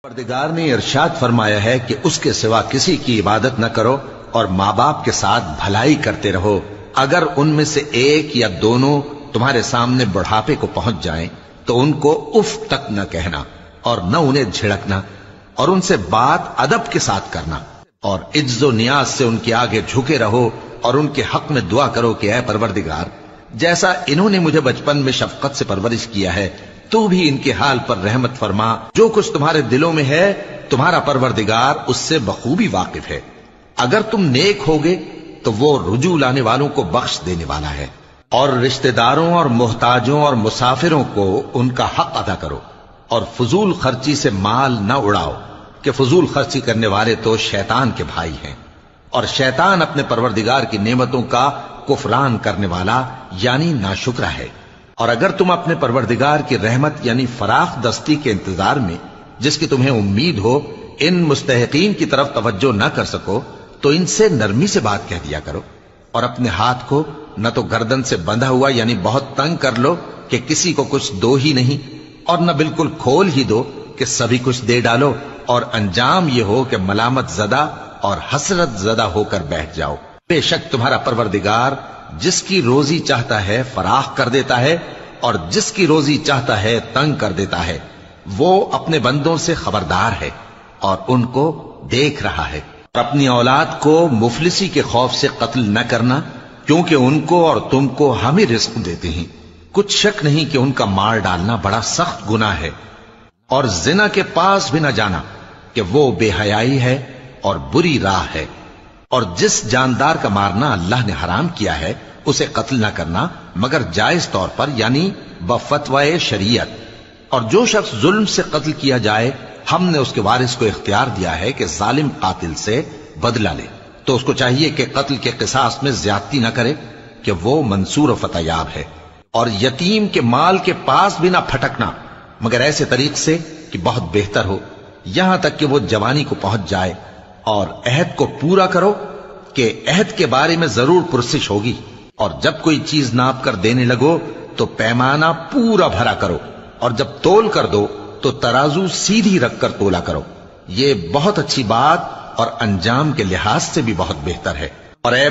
پروردگار نے ارشاد فرمایا ہے کہ اس کے سوا کسی کی عبادت نہ کرو اور ماں باپ کے ساتھ بھلائی کرتے رہو. اگر ان میں سے ایک یا دونوں تمہارے سامنے بڑھاپے کو پہنچ جائیں تو ان کو اف تک نہ کہنا اور نہ انہیں جھڑکنا اور ان سے بات ادب کے ساتھ کرنا اور عجز و نیاز سے ان کے آگے جھکے رہو اور ان کے حق میں دعا کرو کہ اے پروردگار، جیسا انہوں نے مجھے بچپن میں شفقت سے پرورش کیا ہے تو بھی ان کے حال پر رحمت فرما. جو کچھ تمہارے دلوں میں ہے تمہارا پروردگار اس سے بخوبی واقف ہے. اگر تم نیک ہوگے تو وہ رجوع لانے والوں کو بخش دینے والا ہے. اور رشتہ داروں اور محتاجوں اور مسافروں کو ان کا حق ادا کرو اور فضول خرچی سے مال نہ اڑاؤ کہ فضول خرچی کرنے والے تو شیطان کے بھائی ہیں اور شیطان اپنے پروردگار کی نعمتوں کا کفران کرنے والا یعنی ناشکرا ہے. اور اگر تم اپنے پروردگار کی رحمت یعنی فراخ دستی کے انتظار میں جس کی تمہیں امید ہو ان مستحقین کی طرف توجہ نہ کر سکو تو ان سے نرمی سے بات کہہ دیا کرو اور اپنے ہاتھ کو نہ تو گردن سے بندھا ہوا یعنی بہت تنگ کر لو کہ کسی کو کچھ دو ہی نہیں اور نہ بالکل کھول ہی دو کہ سبھی کچھ دے ڈالو اور انجام یہ ہو کہ ملامت زدہ اور حسرت زدہ ہو کر بیٹھ جاؤ. بے شک تمہارا پروردگار جس کی روزی چاہتا ہے فراخ کر دیتا ہے اور جس کی روزی چاہتا ہے تنگ کر دیتا ہے. وہ اپنے بندوں سے خبردار ہے اور ان کو دیکھ رہا ہے. اور اپنی اولاد کو مفلسی کے خوف سے قتل نہ کرنا کیونکہ ان کو اور تم کو ہم ہی رزق دیتے ہیں. کچھ شک نہیں کہ ان کا مار ڈالنا بڑا سخت گناہ ہے. اور زنا کے پاس بھی نہ جانا کہ وہ بے حیائی ہے اور بری راہ ہے. اور جس جاندار کا مارنا اللہ نے حرام کیا ہے اسے قتل نہ کرنا مگر جائز طور پر یعنی بفتوائے شریعت. اور جو شخص ظلم سے قتل کیا جائے ہم نے اس کے وارث کو اختیار دیا ہے کہ ظالم قاتل سے بدلہ لے تو اس کو چاہیے کہ قتل کے قصاص میں زیادتی نہ کرے کہ وہ منصور و فتح یاب ہے. اور یتیم کے مال کے پاس بھی نہ پھٹکنا مگر ایسے طریق سے کہ بہت بہتر ہو یہاں تک کہ وہ جوانی کو پہنچ جائے. اور عہد کو پورا کرو کہ عہد کے بارے میں ضرور پرسش ہوگی. اور جب کوئی چیز ناپ کر دینے لگو تو پیمانہ پورا بھرا کرو اور جب تول کر دو تو ترازو سیدھی رکھ کر تولا کرو. یہ بہت اچھی بات اور انجام کے لحاظ سے بھی بہت بہتر ہے. اور اے